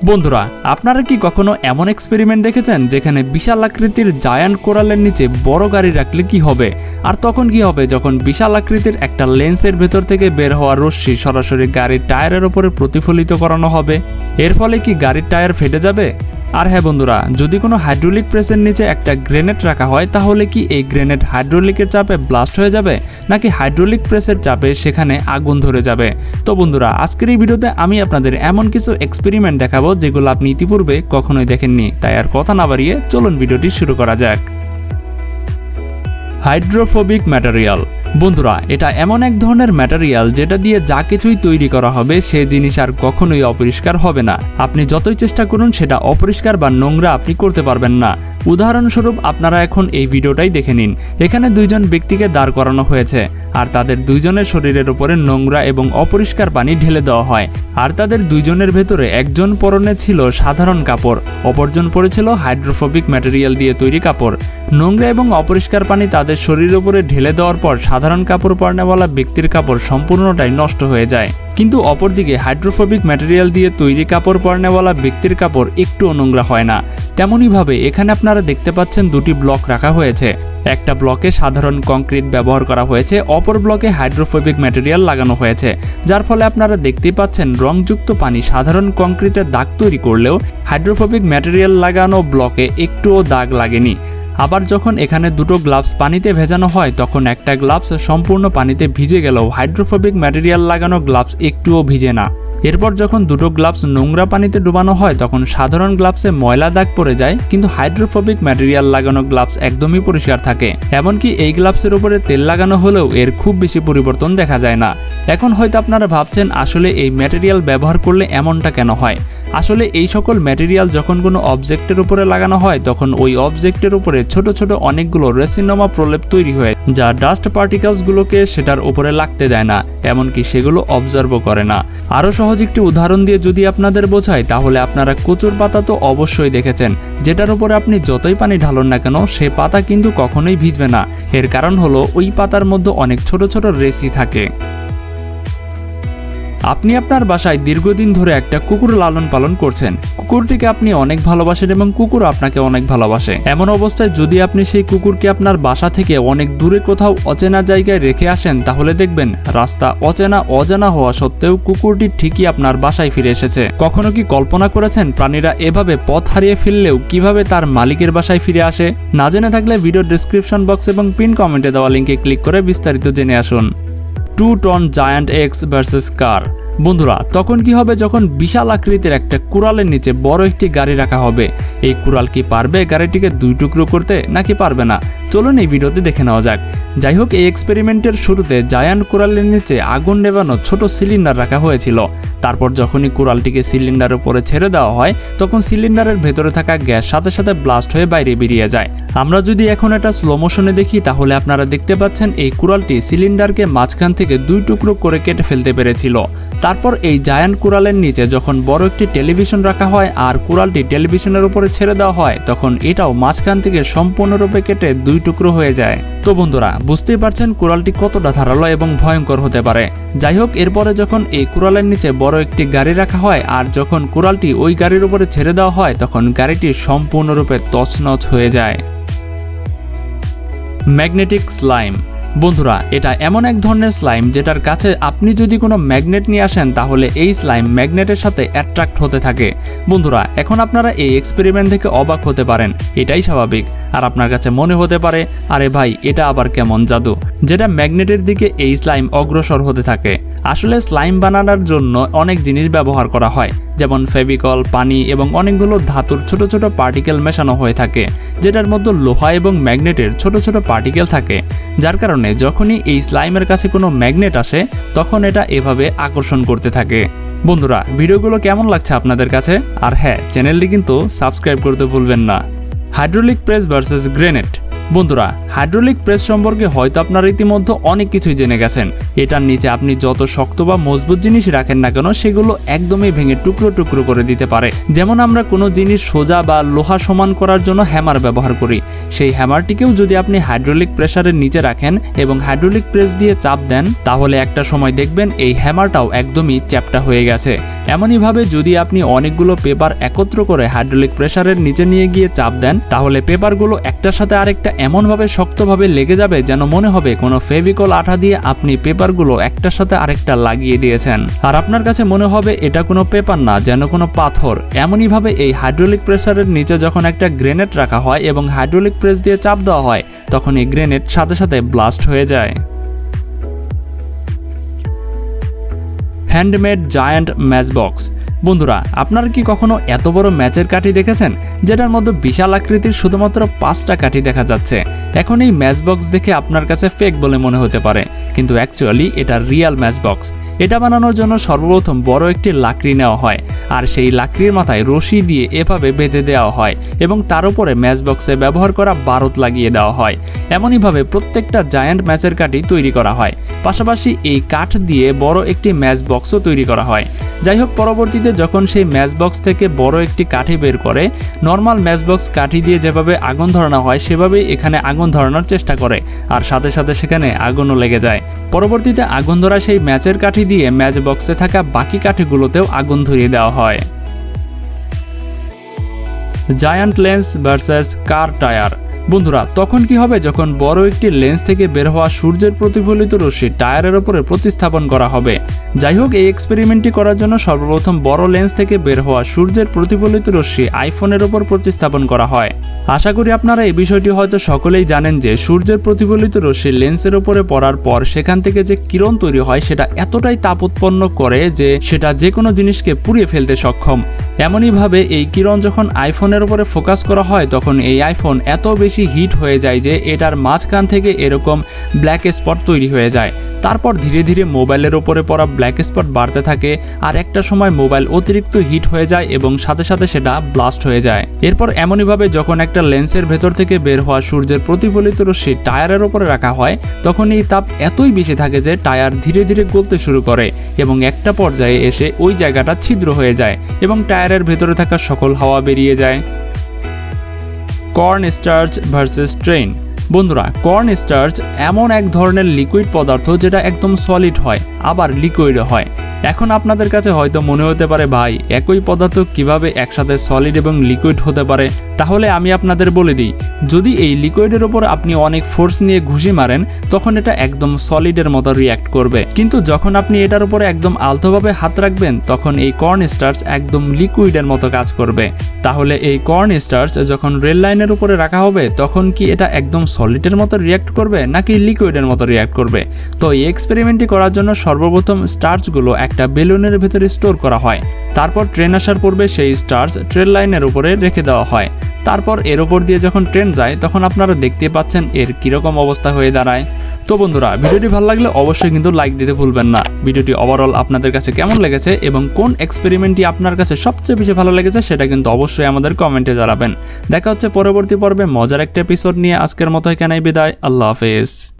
বন্ধুরা, আপনারা কি কখনো এমন এক্সপেরিমেন্ট দেখেছেন যেখানে বিশাল আকৃতির জায়ান্ট কোরালের নিচে বড় গাড়ি রাখলে কি হবে, আর তখন কি হবে যখন বিশাল আকৃতির একটা লেন্সের ভেতর থেকে বের হওয়া রশ্মি সরাসরি গাড়ির টায়ারের উপরে প্রতিফলিত করানো হবে? এর ফলে কি গাড়ির টায়ার ফেটে যাবে? আর হ্যাঁ বন্ধুরা, যদি কোনো হাইড্রোলিক প্রেসের নিচে একটা গ্রেনেড রাখা হয় তাহলে কি এই গ্রেনেড হাইড্রোলিকের চাপে ব্লাস্ট হয়ে যাবে, নাকি হাইড্রোলিক প্রেসের চাপে সেখানে আগুন ধরে যাবে? তো বন্ধুরা, আজকের এই ভিডিওতে আমি আপনাদের এমন কিছু এক্সপেরিমেন্ট দেখাবো যেগুলো আপনি ইতিপূর্বে কখনোই দেখেননি। তাই আর কথা না বাড়িয়ে চলুন ভিডিওটি শুরু করা যাক। Hydrophobic material. বন্ধুরা, এটা এমন এক ধরনের ম্যাটেরিয়াল যেটা দিয়ে যা কিছুই তৈরি করা হবে সে জিনিস আর কখনোই অপরিষ্কার হবে না। আপনি যতই চেষ্টা করুন সেটা অপরিষ্কার বা নোংরা আপনি করতে পারবেন না। উদাহরণস্বরূপ আপনারা এখন এই ভিডিওটাই দেখে নিন। এখানে দুইজন ব্যক্তিকে দাঁড় করানো হয়েছে আর তাদের দুইজনের শরীরের উপরে নোংরা এবং অপরিষ্কার পানি ঢেলে দেওয়া হয়। আর তাদের দুইজনের ভেতরে একজন পরনে ছিল সাধারণ কাপড়, অপরজন পরেছিল হাইড্রোফোবিক ম্যাটেরিয়াল দিয়ে তৈরি কাপড়। নোংরা এবং অপরিষ্কার পানি তাদের শরীরের উপরে ঢেলে দেওয়ার পর সাধারণ কাপড় পরনেওয়ালা ব্যক্তির কাপড় সম্পূর্ণটাই নষ্ট হয়ে যায়, কিন্তু অপরদিকে হাইড্রোফোবিক ম্যাটেরিয়াল দিয়ে তৈরি কাপড় পরনেওয়ালা ব্যক্তির কাপড় একটুও নোংরা হয় না। তেমনইভাবে এখানে আপনারা দেখতে পাচ্ছেন দুটি ব্লক রাখা হয়েছে। একটা ব্লকে সাধারণ কংক্রিট ব্যবহার করা হয়েছে, অপর ব্লকে হাইড্রোফোবিক ম্যাটেরিয়াল লাগানো হয়েছে, যার ফলে আপনারা দেখতেই পাচ্ছেন রংযুক্ত পানি সাধারণ কংক্রিটের দাগ তৈরি করলেও হাইড্রোফোবিক ম্যাটেরিয়াল লাগানো ব্লকে একটুও দাগ লাগেনি। আবার যখন এখানে দুটো গ্লাভস পানিতে ভেজানো হয় তখন একটা গ্লাভস সম্পূর্ণ পানিতে ভিজে গেলেও হাইড্রোফোবিক ম্যাটেরিয়াল লাগানো গ্লাভস একটুও ভিজে না। এরপর যখন দুটো গ্লাভস নোংরা পানিতে ডুবানো হয় তখন সাধারণ গ্লাভসে ময়লা দাগ পড়ে যায়, কিন্তু হাইড্রোফোবিক ম্যাটেরিয়াল লাগানো গ্লাভস একদমই পরিষ্কার থাকে। এমনকি এই গ্লাভসের উপরে তেল লাগানো হলেও এর খুব বেশি পরিবর্তন দেখা যায় না। এখন হয়তো আপনারা ভাবছেন আসলে এই ম্যাটেরিয়াল ব্যবহার করলে এমনটা কেন হয়। আসলে এই সকল ম্যাটেরিয়াল যখন কোনো অবজেক্টের উপরে লাগানো হয় তখন ওই অবজেক্টের উপরে ছোট ছোট অনেকগুলো রেসিনোমা প্রলেপ তৈরি হয়, যা ডাস্ট পার্টিকেলসগুলোকে সেটার উপরে লাগতে দেয় না, এমনকি সেগুলো অবজার্ভও করে না। আরও সহজ একটি উদাহরণ দিয়ে যদি আপনাদের বোঝায় তাহলে আপনারা কচুর পাতা তো অবশ্যই দেখেছেন, যেটার উপরে আপনি যতই পানি ঢালুন না কেন সে পাতা কিন্তু কখনোই ভিজবে না। এর কারণ হলো ওই পাতার মধ্যে অনেক ছোট ছোট রেসি থাকে। আপনি আপনার বাসায় দীর্ঘদিন ধরে একটা কুকুর লালন পালন করছেন। কুকুরটিকে আপনি অনেক ভালোবাসেন এবং কুকুর আপনাকে অনেক ভালোবাসে। এমন অবস্থায় যদি আপনি সেই কুকুরকে আপনার বাসা থেকে অনেক দূরে কোথাও অচেনা জায়গায় রেখে আসেন তাহলে দেখবেন রাস্তা অজানা হওয়া সত্ত্বেও কুকুরটি ঠিকই আপনার বাসায় ফিরে এসেছে। কখনো কি কল্পনা করেছেন প্রাণীরা এভাবে পথ হারিয়ে ফেললেও কিভাবে তার মালিকের বাসায় ফিরে আসে? না জেনে থাকলে ভিডিও ডেসক্রিপশন বক্স এবং পিন কমেন্টে দেওয়া লিঙ্কে ক্লিক করে বিস্তারিত জেনে আসুন। 2 টন জায়ান্ট এক্স ভার্সেস কার। বন্ধুরা, তখন কি হবে যখন বিশাল আকৃতির একটা কুড়ালের নিচে বড় একটি গাড়ি রাখা হবে? এই কুড়াল কি পারবে গাড়িটিকে দুই টুকরো করতে, নাকি পারবে না? চলুন এই ভিডিওতে দেখে নেওয়া যাক। যাই হোক, এই এক্সপেরিমেন্টের শুরুতে জায়ান্ট কুড়ালের নিচে আগুন নেভানো ছোট সিলিন্ডার রাখা হয়েছিল। তারপর যখনই কুড়ালটিকে সিলিন্ডারের উপরে ছেড়ে দেওয়া হয় তখন সিলিন্ডারের ভেতরে থাকা গ্যাস সাথে সাথে ব্লাস্ট হয়ে বাইরে বেরিয়ে যায়। আমরা যদি এখন এটা স্লো মোশনে দেখি তাহলে আপনারা দেখতে পাচ্ছেন এই কুড়ালটি সিলিন্ডারকে মাঝখান থেকে দুই টুকরো করে কেটে ফেলতে পেরেছিল। তারপর এই জায়ান্ট কুড়ালের নিচে যখন বড় একটি টেলিভিশন রাখা হয় আর কুড়ালটি টেলিভিশনের উপরে ছেড়ে দেওয়া হয় তখন এটাও মাঝখান থেকে সম্পূর্ণরূপে কেটে দুই টুকরো হয়ে যায়। তো বন্ধুরা, বুঝতেই পারছেন কুড়ালটি কতটা ধারালো এবং ভয়ঙ্কর হতে পারে। যাই হোক, এরপরে যখন এই কুড়ালের নিচে বড় একটি গাড়ি রাখা হয় আর যখন কুড়ালটি ওই গাড়ির উপরে ছেড়ে দেওয়া হয় তখন গাড়িটি সম্পূর্ণরূপে তছনছ হয়ে যায়। Magnetic slime. বন্ধুরা, এটা এমন এক ধরনের স্লাইম যেটার কাছে আপনি যদি কোনো ম্যাগনেট নিয়ে আসেন তাহলে এই স্লাইম ম্যাগনেটের সাথে অ্যাট্রাক্ট হতে থাকে। বন্ধুরা, এখন আপনারা এই এক্সপেরিমেন্ট থেকে অবাক হতে পারেন, এটাই স্বাভাবিক। আর আপনার কাছে মনে হতে পারে আরে ভাই, এটা আবার কেমন জাদু যেটা ম্যাগনেটের দিকে এই স্লাইম অগ্রসর হতে থাকে। আসলে স্লাইম বানানোর জন্য অনেক জিনিস ব্যবহার করা হয়, যেমন ফেভিকল, পানি এবং অনেকগুলো ধাতুর ছোট ছোট পার্টিকেল মেশানো হয়ে থাকে, যেটার মধ্যে লোহা এবং ম্যাগনেটের ছোট ছোট পার্টিকেল থাকে, যার কারণে যখনই এই স্লাইমের কাছে কোনো ম্যাগনেট আসে তখন এটা এভাবে আকর্ষণ করতে থাকে। বন্ধুরা, ভিডিওগুলো কেমন লাগছে আপনাদের কাছে? আর হ্যাঁ, চ্যানেলটি কিন্তু সাবস্ক্রাইব করতে ভুলবেন না। Hydraulic press versus grenade. বন্ধুরা, হাইড্রোলিক প্রেস সম্পর্কে হয়তো আপনারা ইতিমধ্যে অনেক কিছুই জেনে গেছেন। এটার নিচে আপনি যত শক্ত বা মজবুত জিনিস রাখেন না কেন সেগুলো একদমই ভেঙে টুকরো টুকরো করে দিতে পারে। যেমন আমরা কোনো জিনিস সোজা বা লোহা সমান করার জন্য হ্যামার ব্যবহার করি, সেই হ্যামারটিকেও যদি আপনি হাইড্রোলিক প্রেসারের নিচে রাখেন এবং হাইড্রোলিক প্রেস দিয়ে চাপ দেন, তাহলে একটা সময় দেখবেন এই হ্যামারটাও একদমই চ্যাপ্টা হয়ে গেছে। এমনইভাবে যদি আপনি অনেকগুলো পেপার একত্র করে হাইড্রোলিক প্রেসারের নিচে নিয়ে গিয়ে চাপ দেন, তাহলে পেপারগুলো একটার সাথে আরেকটা এমনভাবে শক্তভাবে লেগে যাবে যেন মনে হবে কোনো ফেভিকল আঠা দিয়ে আপনি পেপারগুলো একটার সাথে আরেকটা লাগিয়ে দিয়েছেন। আর আপনার কাছে মনে হবে এটা কোনো পেপার না, যেন কোনো পাথর। এমনইভাবে এই হাইড্রোলিক প্রেসারের নিচে যখন একটা গ্রেনেড রাখা হয় এবং হাইড্রোলিক প্রেস দিয়ে চাপ দেওয়া হয়, তখন এই গ্রেনেড সাথে সাথে ব্লাস্ট হয়ে যায়। Handmade giant match box. বন্ধুরা, আপনারা কি কখনো এত বড় ম্যাচের কাঠি দেখেছেন যেটার মধ্যে বিশাল আকৃতির শুধুমাত্র 5টা কাঠি দেখা যাচ্ছে? এখন এই ম্যাচ বক্স দেখে আপনার কাছে ফেক বলে মনে হতে পারে, কিন্তু অ্যাকচুয়ালি এটা রিয়েল ম্যাচ বক্স। এটা বানানোর জন্য সর্বপ্রথম বড় একটি লাকড়ি নেওয়া হয়, আর সেই লাকড়ির মাথায় রশি দিয়ে এভাবে বেঁধে দেওয়া হয় এবং তার উপরে ম্যাচ বক্সে ব্যবহার করা বারুদ লাগিয়ে দেওয়া হয়। এমনইভাবে প্রত্যেকটা জায়ান্ট ম্যাচের কাঠি তৈরি করা হয়। পাশাপাশি এই কাঠ দিয়ে বড় একটি ম্যাচ বক্সও তৈরি করা হয়। যাই হোক, পরবর্তীতে যখন সেই ম্যাচ বক্স থেকে বড় একটি কাঠি বের করে, নর্মাল ম্যাচ বক্স কাঠি দিয়ে যেভাবে আগুন ধরানো হয় সেভাবেই এখানে আগুন ধরানোর চেষ্টা করে, আর সাথে সাথে সেখানে আগুনও লেগে যায়। পরবর্তীতে আগুন ধরা সেই ম্যাচের কাঠি দিয়ে ম্যাচ বক্সে থাকা বাকি কাঠিগুলোতেও আগুন ধরিয়ে দেওয়া হয়। জায়ান্ট লেন্স ভার্সেস কার টায়ার। বন্ধুরা, তখন কি হবে যখন বড় একটি লেন্স থেকে বের হওয়া সূর্যের প্রতিফলিত রশ্মি টায়ারের উপরে প্রতিস্থাপন করা হবে। যাই হোক, এই এক্সপেরিমেন্টটি করার জন্য সর্বপ্রথম বড় লেন্স থেকে বের হওয়া সূর্যের প্রতিফলিত রশ্মি আইফোনের উপর প্রতিস্থাপন করা হয়। আশা করি আপনারা এই বিষয়টি হয়তো সকলেই জানেন যে সূর্যের প্রতিফলিত রশ্মি লেন্সের উপরে পড়ার পর সেখান থেকে যে কিরণ তৈরি হয় সেটা এতটাই তাপ উৎপন্ন করে যে সেটা যে কোনো জিনিসকে পুড়িয়ে ফেলতে সক্ষম। এমনইভাবে এই কিরণ যখন আইফোনের উপরে ফোকাস করা হয়, তখন এই আইফোন এত বেশি হিট হয়ে যায় যে এটার মাঝখান থেকে এরকম ব্ল্যাক স্পট তৈরি হয়ে যায়। তারপর ধীরে ধীরে মোবাইলের ওপরে পড়া ব্ল্যাক স্পট বাড়তে থাকে, আর একটা সময় মোবাইল অতিরিক্ত হিট হয়ে যায় এবং সাথে সাথে সেটা ব্লাস্ট হয়ে যায়। এরপর এমনইভাবে যখন একটা লেন্সের ভেতর থেকে বের হওয়া সূর্যের প্রতিফলিত রশ্মি টায়ারের ওপরে রাখা হয়, তখন এই তাপ এতই বেশি থাকে যে টায়ার ধীরে ধীরে গলতে শুরু করে এবং একটা পর্যায়ে এসে ওই জায়গাটা ছিদ্র হয়ে যায় এবং টায়ারের ভেতরে থাকা সকল হাওয়া বেরিয়ে যায়। Corn starch versus train. বন্ধুরা, কর্ন স্টার্চ এমন এক ধরনের লিকুইড পদার্থ যেটা একদম সলিড হয়, আবার লিকুইডও হয়। এখন আপনাদের কাছে হয়তো মনে হতে পারে, ভাই একই পদার্থ কিভাবে একসাথে সলিড এবং লিকুইড হতে পারে? তাহলে আমি আপনাদের বলে দিই, যদি এই লিকুইডের ওপর আপনি অনেক ফোর্স নিয়ে ঘুষি মারেন, তখন এটা একদম সলিডের মতো রিয়্যাক্ট করবে, কিন্তু যখন আপনি এটার উপরে একদম আলতোভাবে হাত রাখবেন, তখন এই কর্ন স্টার্চ একদম লিকুইডের মতো কাজ করবে। তাহলে এই কর্ন স্টার্চ যখন রেল লাইনের উপরে রাখা হবে, তখন কি এটা একদম সলিডের মতো রিয়্যাক্ট করবে নাকি লিকুইডের মতো রিয়্যাক্ট করবে? তো এই এক্সপেরিমেন্টটি করার জন্য সর্বপ্রথম স্টার্চগুলো একটা বেলুনের ভেতরে স্টোর করা হয়। তারপর ট্রেন আসার পূর্বে সেই স্টার্চ ট্রেন লাইনের উপরে রেখে দেওয়া হয়। তারপর এর উপর দিয়ে যখন ট্রেন যায়, তখন আপনারা দেখতে পাচ্ছেন এর কিরকম অবস্থা হয়ে দাঁড়ায়। তো বন্ধুরা, ভিডিওটি ভালো লাগলে অবশ্যই কিন্তু লাইক দিতে ভুলবেন না। ভিডিওটি ওভারঅল আপনাদের কাছে কেমন লেগেছে এবং কোন এক্সপেরিমেন্টটি আপনার কাছে সবচেয়ে বেশি ভালো লেগেছে সেটা কিন্তু অবশ্যই আমাদের কমেন্টে জানাবেন। দেখা হচ্ছে পরবর্তী পর্বে মজার একটা এপিসোড নিয়ে। আজকের মতো এখানেই বিদায়। আল্লাহ হাফেজ।